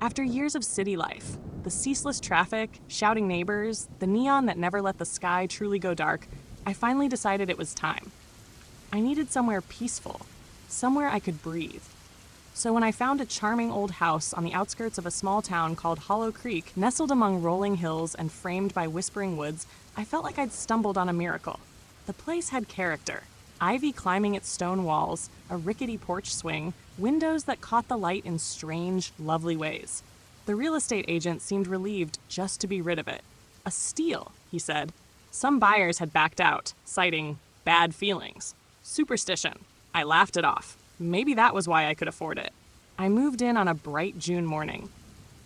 After years of city life, the ceaseless traffic, shouting neighbors, the neon that never let the sky truly go dark, I finally decided it was time. I needed somewhere peaceful, somewhere I could breathe. So when I found a charming old house on the outskirts of a small town called Hollow Creek, nestled among rolling hills and framed by whispering woods, I felt like I'd stumbled on a miracle. The place had character. Ivy climbing its stone walls, a rickety porch swing, windows that caught the light in strange, lovely ways. The real estate agent seemed relieved just to be rid of it. A steal, he said. Some buyers had backed out, citing bad feelings. Superstition. I laughed it off. Maybe that was why I could afford it. I moved in on a bright June morning.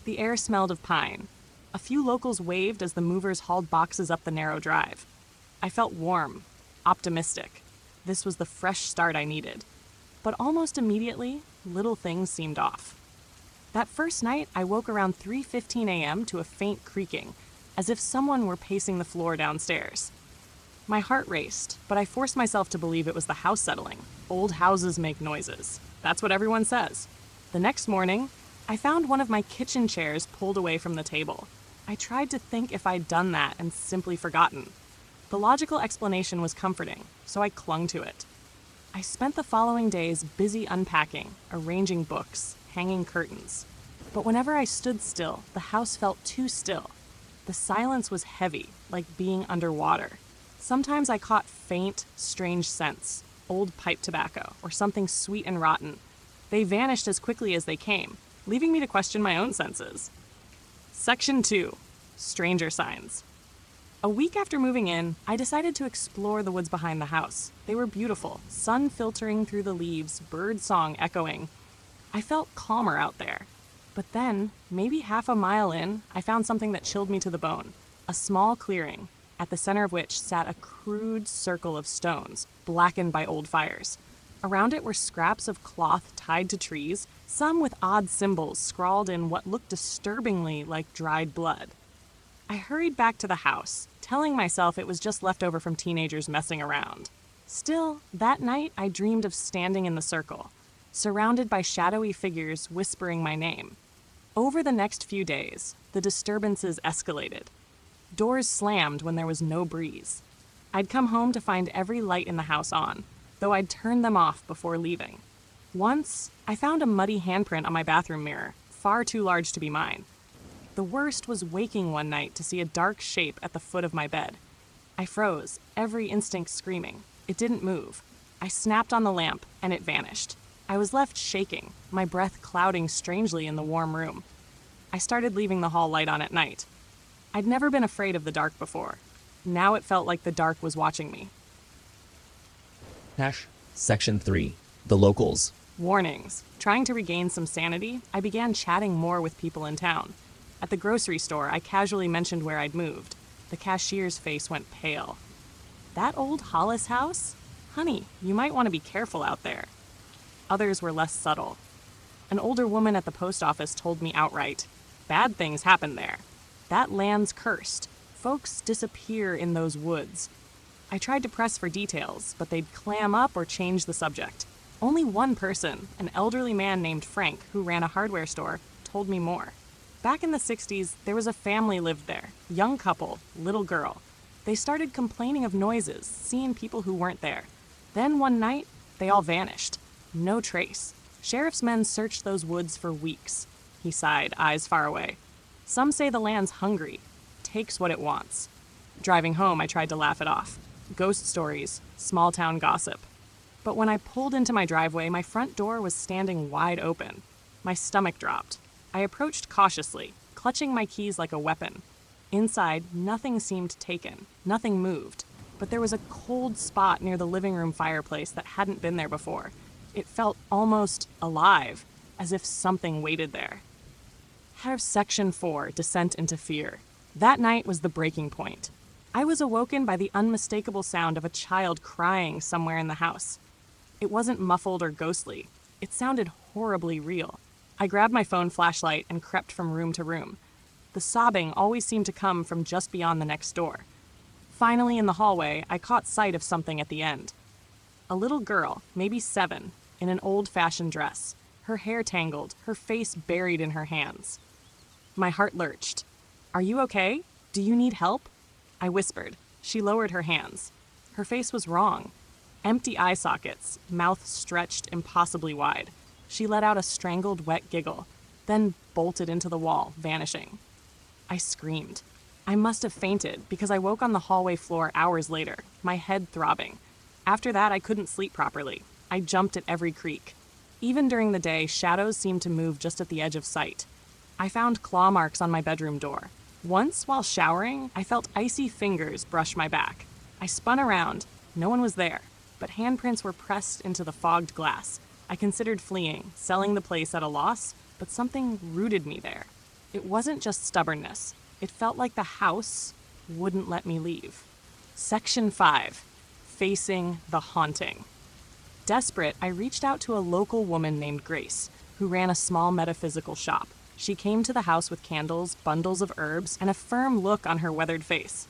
The air smelled of pine. A few locals waved as the movers hauled boxes up the narrow drive. I felt warm, optimistic. This was the fresh start I needed. But almost immediately, little things seemed off. That first night, I woke around 3:15 a.m. to a faint creaking, as if someone were pacing the floor downstairs. My heart raced, but I forced myself to believe it was the house settling. Old houses make noises. That's what everyone says. The next morning, I found one of my kitchen chairs pulled away from the table. I tried to think if I'd done that and simply forgotten. The logical explanation was comforting, so I clung to it. I spent the following days busy unpacking, arranging books, hanging curtains. But whenever I stood still, the house felt too still. The silence was heavy, like being underwater. Sometimes I caught faint, strange scents, old pipe tobacco, or something sweet and rotten. They vanished as quickly as they came, leaving me to question my own senses. Section 2. Stranger Signs. A week after moving in, I decided to explore the woods behind the house. They were beautiful, sun filtering through the leaves, bird song echoing. I felt calmer out there. But then, maybe half a mile in, I found something that chilled me to the bone. A small clearing, at the center of which sat a crude circle of stones, blackened by old fires. Around it were scraps of cloth tied to trees, some with odd symbols scrawled in what looked disturbingly like dried blood. I hurried back to the house, telling myself it was just left over from teenagers messing around. Still, that night I dreamed of standing in the circle, surrounded by shadowy figures whispering my name. Over the next few days, the disturbances escalated. Doors slammed when there was no breeze. I'd come home to find every light in the house on, though I'd turned them off before leaving. Once, I found a muddy handprint on my bathroom mirror, far too large to be mine. The worst was waking one night to see a dark shape at the foot of my bed. I froze, every instinct screaming. It didn't move. I snapped on the lamp, and it vanished. I was left shaking, my breath clouding strangely in the warm room. I started leaving the hall light on at night. I'd never been afraid of the dark before. Now it felt like the dark was watching me. Section 3. The Locals. Warnings. Trying to regain some sanity, I began chatting more with people in town. At the grocery store, I casually mentioned where I'd moved. The cashier's face went pale. That old Hollis house? Honey, you might want to be careful out there. Others were less subtle. An older woman at the post office told me outright, bad things happen there. That land's cursed. Folks disappear in those woods. I tried to press for details, but they'd clam up or change the subject. Only one person, an elderly man named Frank, who ran a hardware store, told me more. Back in the 60s, there was a family lived there. Young couple, little girl. They started complaining of noises, seeing people who weren't there. Then one night, they all vanished. No trace. Sheriff's men searched those woods for weeks. He sighed, eyes far away. Some say the land's hungry, takes what it wants. Driving home, I tried to laugh it off. Ghost stories, small town gossip. But when I pulled into my driveway, my front door was standing wide open. My stomach dropped. I approached cautiously, clutching my keys like a weapon. Inside, nothing seemed taken, nothing moved, but there was a cold spot near the living room fireplace that hadn't been there before. It felt almost alive, as if something waited there. Section 4, Descent into Fear. That night was the breaking point. I was awoken by the unmistakable sound of a child crying somewhere in the house. It wasn't muffled or ghostly. It sounded horribly real. I grabbed my phone flashlight and crept from room to room. The sobbing always seemed to come from just beyond the next door. Finally, in the hallway, I caught sight of something at the end. A little girl, maybe 7, in an old-fashioned dress. her hair tangled, her face buried in her hands. My heart lurched. "Are you okay? Do you need help?" I whispered. She lowered her hands. Her face was wrong. Empty eye sockets, mouth stretched impossibly wide. She let out a strangled, wet giggle, then bolted into the wall, vanishing. I screamed. I must have fainted because I woke on the hallway floor hours later, my head throbbing. After that, I couldn't sleep properly. I jumped at every creak. Even during the day, shadows seemed to move just at the edge of sight. I found claw marks on my bedroom door. Once, while showering, I felt icy fingers brush my back. I spun around. No one was there, but handprints were pressed into the fogged glass. I considered fleeing, selling the place at a loss, but something rooted me there. It wasn't just stubbornness. It felt like the house wouldn't let me leave. Section 5. Facing the haunting. Desperate, I reached out to a local woman named Grace, who ran a small metaphysical shop. She came to the house with candles, bundles of herbs, and a firm look on her weathered face.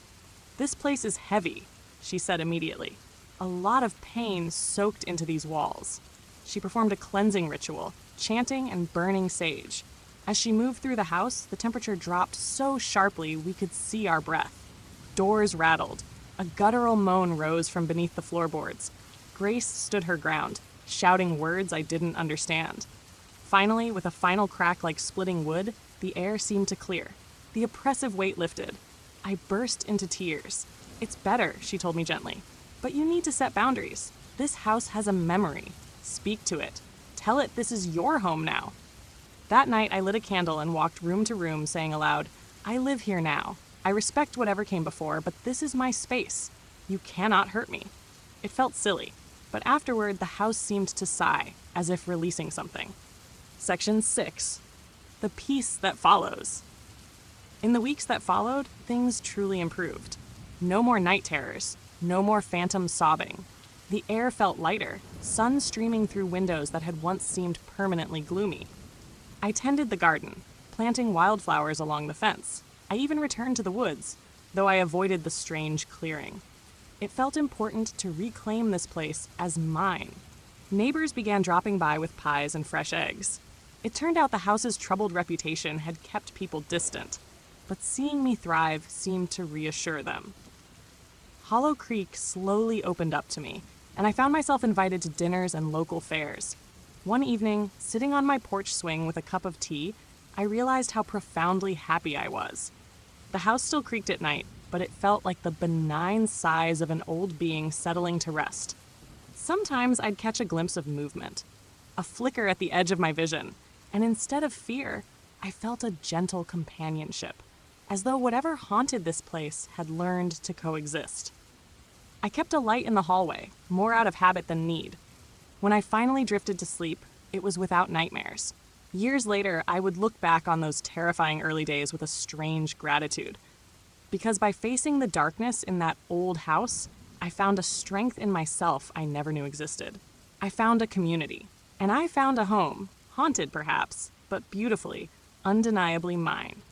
"This place is heavy," she said immediately. "A lot of pain soaked into these walls." She performed a cleansing ritual, chanting and burning sage. As she moved through the house, the temperature dropped so sharply we could see our breath. Doors rattled. A guttural moan rose from beneath the floorboards. Grace stood her ground, shouting words I didn't understand. Finally, with a final crack like splitting wood, the air seemed to clear. The oppressive weight lifted. I burst into tears. "It's better," she told me gently. "But you need to set boundaries. This house has a memory. Speak to it. Tell it this is your home now." That night, I lit a candle and walked room to room, saying aloud, "I live here now. I respect whatever came before, but this is my space. You cannot hurt me." It felt silly, but afterward, the house seemed to sigh, as if releasing something. Section 6. The peace that follows. In the weeks that followed, things truly improved. No more night terrors, no more phantom sobbing. The air felt lighter, sun streaming through windows that had once seemed permanently gloomy. I tended the garden, planting wildflowers along the fence. I even returned to the woods, though I avoided the strange clearing. It felt important to reclaim this place as mine. Neighbors began dropping by with pies and fresh eggs. It turned out the house's troubled reputation had kept people distant, but seeing me thrive seemed to reassure them. Hollow Creek slowly opened up to me, and I found myself invited to dinners and local fairs. One evening, sitting on my porch swing with a cup of tea, I realized how profoundly happy I was. The house still creaked at night, but it felt like the benign sighs of an old being settling to rest. Sometimes I'd catch a glimpse of movement, a flicker at the edge of my vision, and instead of fear, I felt a gentle companionship, as though whatever haunted this place had learned to coexist. I kept a light in the hallway, more out of habit than need. When I finally drifted to sleep, it was without nightmares. Years later, I would look back on those terrifying early days with a strange gratitude. Because by facing the darkness in that old house, I found a strength in myself I never knew existed. I found a community, and I found a home, haunted perhaps, but beautifully, undeniably mine.